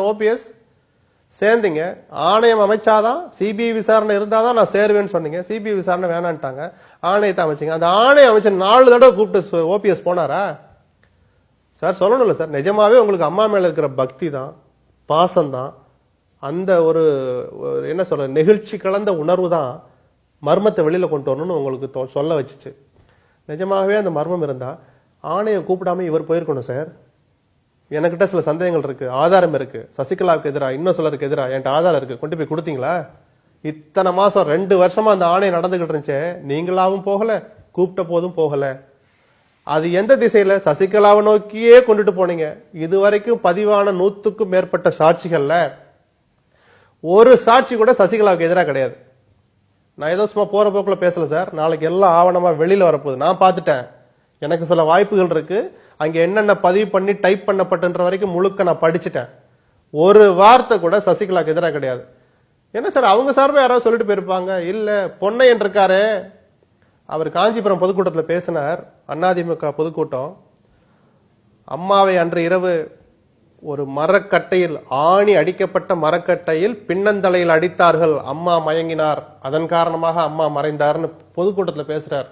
OPS சேர்ந்தீங்க. ஆணையம் அமைச்சாதான் CBI விசாரணை இருந்தாதான் நான் சேருவேன்னு சொன்னீங்க. சிபிஐ விசாரணை வேணான்ட்டாங்க. ஆணையத்தை அமைச்சிங்க. அந்த ஆணையம் அமைச்ச 4 தடவை கூப்பிட்டு ஓபிஎஸ் போனாரா சார்? சொல்லணும்ல சார், நிஜமாவே உங்களுக்கு அம்மா மேல இருக்கிற பக்தி தான், பாசம் தான், அந்த ஒரு என்ன சொல்ற நெகிழ்ச்சி கலந்த உணர்வு தான் மர்மத்தை வெளியில கொண்டு வரணும்னு உங்களுக்கு சொல்ல வச்சுச்சு. நிஜமாகவே அந்த மர்மம் இருந்தா ஆணையம் கூப்பிடாம இவர் போயிருக்கணும் சார். எனக்கிட்ட சில சந்தேகங்கள் இருக்கு, ஆதாரம் இருக்கு. சசிகலாவுக்கு எதிராக இன்னும் சிலருக்கு எதிராக என்கிட்ட ஆதாரம் இருக்கு. கொண்டு போய் கொடுத்தீங்களா? இத்தனை மாசம் 2 வருஷமா அந்த ஆணையம் நடந்துகிட்டு இருந்துச்சு. நீங்களாவும் போகல, கூப்பிட்ட போதும் போகல. அது எந்த திசையில? சசிகலாவை நோக்கியே கொண்டுட்டு போனீங்க. இதுவரைக்கும் பதிவான 100க்கும் மேற்பட்ட சாட்சிகள்ல ஒரு சாட்சி கூட சசிகலாவுக்கு எதிராக கிடையாது. நான் ஏதோ சும்மா போற போக்குல பேசல சார். நாளைக்கு எல்லாம் ஆவணமா வெளியில வரப்போகுது. நான் பார்த்துட்டேன். எனக்கு சில வாய்ப்புகள் இருக்கு. அங்க என்னென்ன பதிவு பண்ணி டைப் பண்ணப்பட்ட வரைக்கும் முழுக்க நான் படிச்சுட்டேன். ஒரு வார்த்தை கூட சசிகலாவுக்கு எதிராக கிடையாது. என்ன சார், அவங்க சார்பா யாராவது சொல்லிட்டு போயிருப்பாங்க. இல்ல, பொன்னையன் இருக்காரு, அவர் காஞ்சிபுரம் பொதுக்கூட்டத்தில் பேசினார். அதிமுக பொதுக்கூட்டம். அம்மாவை அன்று இரவு ஒரு மரக்கட்டையில், ஆணி அடிக்கப்பட்ட மரக்கட்டையில் பின்னந்தலையில் அடித்தார்கள், அம்மா மயங்கினார், அதன் காரணமாக அம்மா மறைந்தார்னு பொதுக்கூட்டத்தில் பேசுறார்.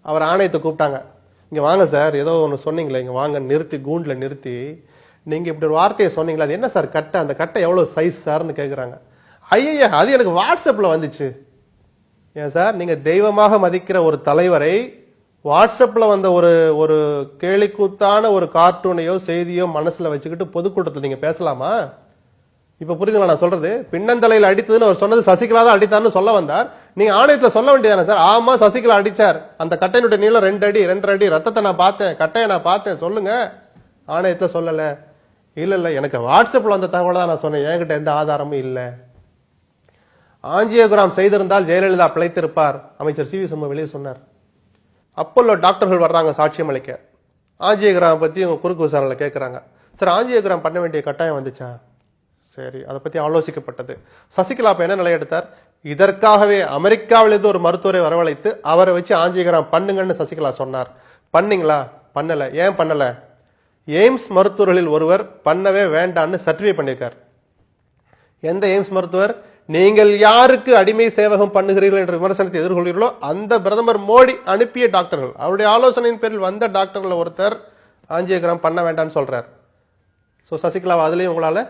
அவர் ஆணையத்தை கூப்பிட்டாங்க. இங்க வாங்க சார், ஏதோ ஒன்று சொன்னீங்களே, இங்க வாங்க, நிறுத்தி கூண்டுல நிறுத்தி நீங்க இப்படி ஒரு வார்த்தையை சொன்னீங்களா, அது என்ன சார் கட்டை, அந்த கட்டை எவ்வளவு சைஸ் சார்னு கேட்குறாங்க. ஐயா, அது எனக்கு வாட்ஸ்அப்ல வந்துச்சு. ஏன் சார், நீங்க தெய்வமாக மதிக்கிற ஒரு தலைவரை வாட்ஸ்அப்ல வந்த ஒரு கேலிக்கூத்தான ஒரு கார்ட்டூனையோ செய்தியோ மனசுல வச்சுக்கிட்டு பொதுக்கூட்டத்தில் நீங்க பேசலாமா? இப்ப புரியுதுங்களா நான் சொல்றது? பின்னந்தலையில் அடித்ததுன்னு அவர் சொன்னது சசிகலா தான் அடித்தார்னு சொல்ல வந்தார். நீங்க ஆணையத்துல சொல்ல வேண்டியதானே சார்? ஆமா, சசிகலா அடிச்சார், அந்த கட்டையினுடைய நீளம் 2 அடி, 2.5 அடி, ரத்தத்தை நான் பார்த்தேன், கட்டையை நான் பார்த்தேன், சொல்லுங்க. ஆணையத்துல சொல்லல. இல்ல, எனக்கு வாட்ஸ்அப்ல வந்த தகவல் தான் நான் சொன்னேன், என்கிட்ட எந்த ஆதாரமும் இல்ல. ஆஞ்சியோகிராம் செய்திருந்தால் ஜெயலலிதா பிழைத்திருப்பார், அமைச்சர் சி வி சண்முகம் வெளியே சொன்னார். அப்போலோ டாக்டர்கள் வர்றாங்க சாட்சியம் அளிக்க. ஆஞ்சியோகிராம் பத்தி உங்க குறுக்கு விசாரணையில கேட்கறாங்க. சார், ஆஞ்சியோகிராம் பண்ண வேண்டிய கட்டாயம் வந்துச்சா? சரி, அதை பத்தி ஆலோசிக்கப்பட்டது. சசிகலா என்ன நிலை எடுத்தார்? இதற்காகவே அமெரிக்காவிலிருந்து ஒரு மருத்துவரை வரவழைத்து அவரை வச்சு ஆஞ்சியோகிராம் பண்ணுங்கன்னு சசிகலா சொன்னார். பண்ணீங்களா? பண்ணல. ஏன் பண்ணல? எய்ம்ஸ் மருத்துவர்களில் ஒருவர் பண்ணவே வேண்டான்னு சர்டிஃபை பண்ணியிருக்கார். எந்த எய்ம்ஸ் மருத்துவர்? நீங்கள் யாருக்கு அடிமை சேவகம் பண்ணுகிறீர்கள் என்ற விமர்சனத்தை எதிர்கொள்கிறீர்களோ அந்த பிரதமர் மோடி அனுப்பிய டாக்டர்கள், அவருடைய ஆலோசனையின் பேரில் வந்த டாக்டர்கள் ஒருத்தர் ஆஞ்சியோகிராம் பண்ண வேண்டாம்னு சொல்றார். ஸோ சசிகலாவை அதுலேயும் உங்களால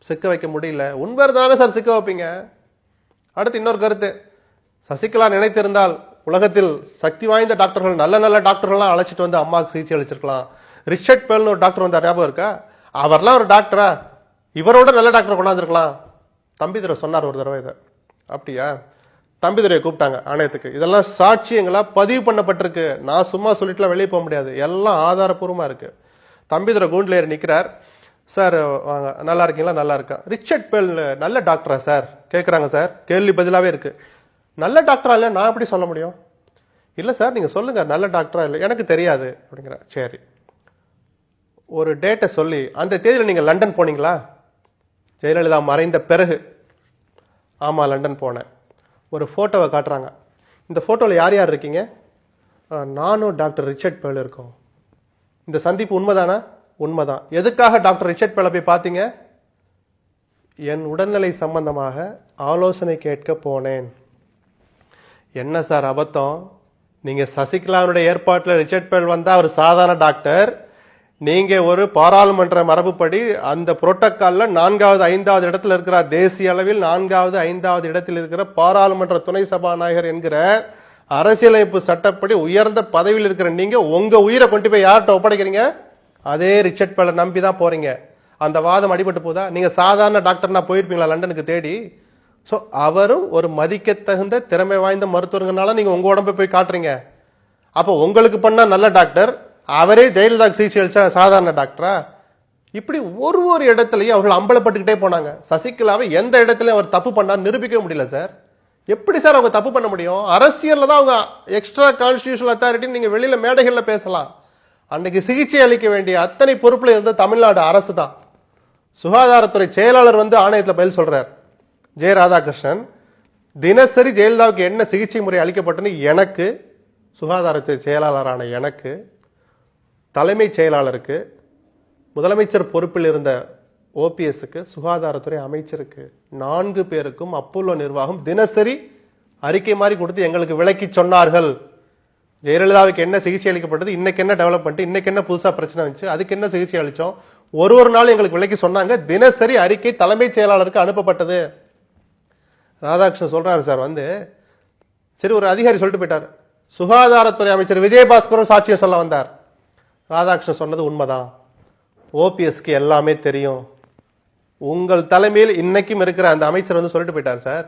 சிக்க வைக்க முடியல. உண்மை தானே சார் சிக்க வைப்பீங்க? அடுத்து இன்னொரு கருத்து, சசிகலா நினைத்திருந்தால் உலகத்தில் சக்தி வாய்ந்த டாக்டர்கள், நல்ல நல்ல டாக்டர்கள்லாம் அழைச்சிட்டு வந்து அம்மாவுக்கு சிகிச்சை அளிச்சிருக்கலாம். ரிச்சர்ட் பெல்னு ஒரு டாக்டர் வந்தார், ஞாபகம் இருக்கா? அவர்லாம் ஒரு டாக்டரா? இவரோட நல்ல டாக்டர் கொண்டாந்துருக்கலாம். தம்பிதுரை சொன்னார் ஒரு தடவை இதை. அப்படியா? தம்பிதுரையை கூப்பிட்டாங்க ஆணையத்துக்கு. இதெல்லாம் சாட்சியங்களா பதிவு பண்ணப்பட்டிருக்கு. நான் சும்மா சொல்லிட்டுலாம் வெளியே போக முடியாது, எல்லாம் ஆதாரப்பூர்வமா இருக்கு. தம்பிதுரை கூண்டில் ஏறி நிற்கிறார். சார் வாங்க, நல்லா இருக்கீங்களா? நல்லா இருக்கா. ரிச்சர்ட் பெல் நல்ல டாக்டரா சார் கேட்குறாங்க. சார், கேள்வி பதிலாவே இருக்கு. நல்ல டாக்டரா இல்லை, நான் எப்படி சொல்ல முடியும்? இல்லை சார், நீங்க சொல்லுங்க, நல்ல டாக்டரா இல்லை, எனக்கு தெரியாது அப்படிங்கிற. சரி, ஒரு டேட்டை சொல்லி, அந்த தேதியில் நீங்க லண்டன் போனீங்களா? ஜெயலலிதா மறைந்த பிறகு. ஆமா, லண்டன் போனேன். ஒரு போட்டோவை காட்டுறாங்க. இந்த போட்டோவில் யார் யார் இருக்கீங்க? நானும் டாக்டர் ரிச்சர்ட் பெல் இருக்கோம். இந்த சந்திப்பு உண்மைதானா? உண்மைதான். எதுக்காக டாக்டர் ரிச்சர்ட் பெல்லை போய் பார்த்தீங்க? என் உடல்நிலை சம்பந்தமாக ஆலோசனை கேட்க போனேன். என்ன சார் அபத்தம்? நீங்க சசிகலாவுடைய ஏற்பாட்டில் ரிச்சர்ட் பெல் வந்தா அவர் சாதாரண டாக்டர், நீங்க ஒரு பாராளுமன்ற மரபுப்படி அந்த புரோட்டோகால்ல 4வது 5வது இடத்துல இருக்கிறார். தேசிய அளவில் 4வது 5வது இடத்தில் இருக்கிற பாராளுமன்ற துணை சபாநாயகர் என்கிற அரசியலமைப்பு சட்டப்படி உயர்ந்த பதவியில் இருக்கிற நீங்க உங்க உயிரை கொண்டு போய் யார்கிட்ட ஒப்படைக்கிறீங்க? அதே ரிச்சர்ட் பெல்லை நம்பி தான் போறீங்க. அந்த வாதம் அடிபட்டு போதா? நீங்க சாதாரண டாக்டர்னா போயிருப்பீங்களா லண்டனுக்கு தேடி? ஸோ அவரும் ஒரு மதிக்கத்தகுந்த திறமை வாய்ந்த மருத்துவர்களால நீங்க உங்க உடம்பை போய் காட்டுறீங்க. அப்போ உங்களுக்கு பண்ணா நல்ல டாக்டர், அவரே ஜெயலலிதா சிகிச்சை அளிச்சா சாதாரண டாக்டரா? இப்படி ஒரு இடத்துலயும் அவர்கள் அம்பலப்பட்டுக்கிட்டே போனாங்க. சசிகலாவை எந்த இடத்துலயும் அவர் தப்பு பண்ணா நிரூபிக்க முடியல சார். எப்படி சார் அவங்க தப்பு பண்ண முடியும்? அரசியல்ல தான் அவங்க எக்ஸ்ட்ரா கான்ஸ்டிடியூஷனல் அத்தாரிட்டி நீங்க வெளியில மேடைகள்ல பேசலாம். அன்னைக்கு சிகிச்சை அளிக்க வேண்டிய அத்தனை பொறுப்புல இருந்த தமிழ்நாடு அரசு தான். சுகாதாரத்துறை செயலாளர் வந்து ஆணையத்தில் பதில் சொல்றார். ஜெய ராதாகிருஷ்ணன், தினசரி ஜெயலலிதாவுக்கு என்ன சிகிச்சை முறை அளிக்கப்பட்டது எனக்கு, சுகாதாரத்துறை செயலாளரான எனக்கு, தலைமைச் செயலாளருக்கு, முதலமைச்சர் பொறுப்பில் இருந்த ஓபிஎஸ்க்கு, சுகாதாரத்துறை அமைச்சருக்கு 4 பேருக்கும் அப்போலோ நிர்வாகம் தினசரி அறிக்கை மாதிரி கொடுத்து எங்களுக்கு விளக்கி சொன்னார்கள். ஜெயலலிதாவுக்கு என்ன சிகிச்சை அளிக்கப்பட்டது, இன்னைக்கு என்ன டெவலப்மெண்ட், இன்னைக்கு என்ன புதுசா பிரச்சனை வந்துச்சு, அதுக்கு என்ன சிகிச்சை அளிச்சோம், ஒரு நாள் எங்களுக்கு விளக்கி சொன்னாங்க. தினசரி அறிக்கை தலைமைச் செயலாளருக்கு அனுப்பப்பட்டது. ராதாகிருஷ்ணன் சொல்றாரு சார் சரி ஒரு அதிகாரி சொல்லிட்டு போயிட்டார், சுகாதாரத்துறை அமைச்சர் விஜயபாஸ்கரும் சாட்சியம் சொல்ல வந்தார். ராதாகிருஷ்ணன் சொன்னது உண்மைதான், ஓபிஎஸ்க்கு எல்லாமே தெரியும், உங்கள் தலைமையில் இன்னைக்கும் இருக்கிற அந்த அமைச்சர் சொல்லிட்டு போயிட்டார் சார்.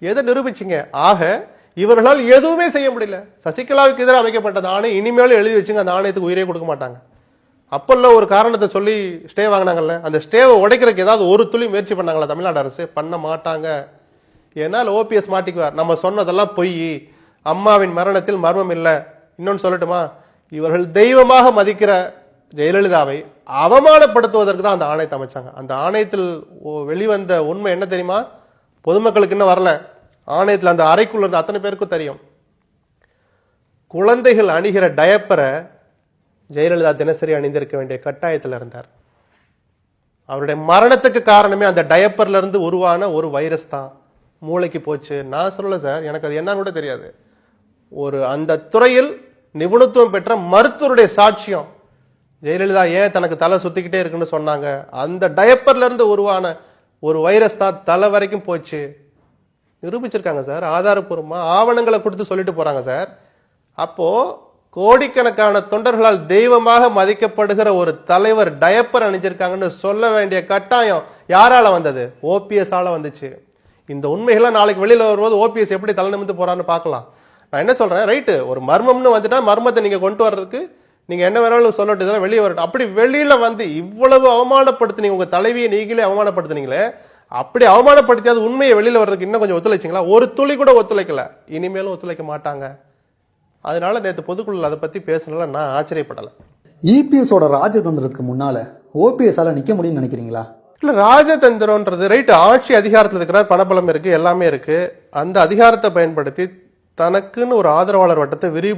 எதை நிரூபிச்சிங்க? ஆக இவர்களால் எதுவுமே செய்ய முடியல. சசிகலாவுக்கு எதிராக அமைக்கப்பட்ட ஆணை இனிமேலும் எழுதி வச்சுங்க, அந்த ஆணையத்துக்கு உயிரே கொடுக்க மாட்டாங்க. அப்பல்ல ஒரு காரணத்தை சொல்லி ஸ்டே வாங்கினாங்கல்ல, அந்த ஸ்டேவை உடைக்கிறதுக்கு ஏதாவது ஒரு துளி முயற்சி பண்ணாங்களா தமிழ்நாடு அரசு? பண்ண மாட்டாங்க. ஏன்னால் ஓபிஎஸ் மாட்டிக்குவார், நம்ம சொன்னதெல்லாம் பொய், அம்மாவின் மரணத்தில் மர்மம் இல்லை. இன்னொன்னு சொல்லட்டுமா, இவர்கள் தெய்வமாக மதிக்கிற ஜெயலலிதாவை அவமானப்படுத்துவதற்கு தான் அந்த ஆணையத்தை அமைச்சாங்க. அந்த ஆணையத்தில் வெளிவந்த உண்மை என்ன தெரியுமா? பொதுமக்களுக்கு இன்னும் வரல, ஆணையத்தில் அந்த அறைக்குள்ள இருந்த அத்தனை பேருக்கும் தெரியும். குழந்தைகள் அணிகிற டயப்பரை ஜெயலலிதா தினசரி அணிந்திருக்க வேண்டிய கட்டாயத்தில் இருந்தார். அவருடைய மரணத்துக்கு காரணமே அந்த டயப்பர்ல இருந்து உருவான ஒரு வைரஸ் தான். மூளைக்கு போச்சு. நான் சொல்லல சார், எனக்கு அது என்னன்னு கூட தெரியாது. அந்த துறையில் நிபுணத்துவம் பெற்ற மருத்துவருடைய சாட்சியம். ஜெயலலிதா ஏன் தனக்கு தலை சுத்திக்கிட்டே இருக்குன்னு சொன்னாங்க, அந்த டயப்பர்ல இருந்து உருவான ஒரு வைரஸ் தான் தலை வரைக்கும் போச்சு. நிரூபிச்சிருக்காங்க சார், ஆதாரப்பூர்வமா ஆவணங்களை கொடுத்து சொல்லிட்டு போறாங்க சார். அப்போ கோடிக்கணக்கான தொண்டர்களால் தெய்வமாக மதிக்கப்படுகிற ஒரு தலைவர் டயப்பர் அணிஞ்சிருக்காங்கன்னு சொல்ல வேண்டிய கட்டாயம் யாரால வந்தது? ஓபிஎஸ் ஆல வந்துச்சு. இந்த உண்மைகளை நாளைக்கு வெளியில வரும்போது ஓபிஎஸ் எப்படி தலை நிமிந்து போறான்னு பார்க்கலாம். நான் என்ன சொல்றேன், ரைட்டு, ஒரு மர்மம்னு வந்துட்டா மர்மத்தை நீங்க கொண்டு வர்றதுக்கு நீங்க என்ன வேணாலும் சொல்லட்டு, இதெல்லாம் வெளியே வரட்டும். அப்படி வெளியில வந்து இவ்வளவு அவமானப்படுத்தினீங்க, உங்க தலைவியை நீங்களே அவமானப்படுத்தினீங்களே, அப்படி அவமானப்படுத்தியாவது உண்மையை வெளியில வர்றதுக்கு இன்னும் கொஞ்சம் ஒத்துழைச்சிங்களா? ஒரு துளி கூட ஒத்துழைக்கல, இனிமேலும் ஒத்துழைக்க மாட்டாங்க. அதனால நேற்று பொதுக்குழு அதை பத்தி பேசல, நான் ஆச்சரியப்படல. இபிஎஸோட ராஜதந்திரத்துக்கு முன்னால ஓபிஎஸ் ஆல நிக்க முடியும்னு நினைக்கிறீங்களா? இல்ல, ராஜதந்திரம்ன்றது ரைட், ஆட்சி அதிகாரத்தில் இருக்கிறார், பணபலம் இருக்கு, எல்லாமே இருக்கு. அந்த அதிகாரத்தை பயன்படுத்தி தனக்குன்னு ஒரு ஆதரவாளர் வட்டத்தை விரிவுபடுத்த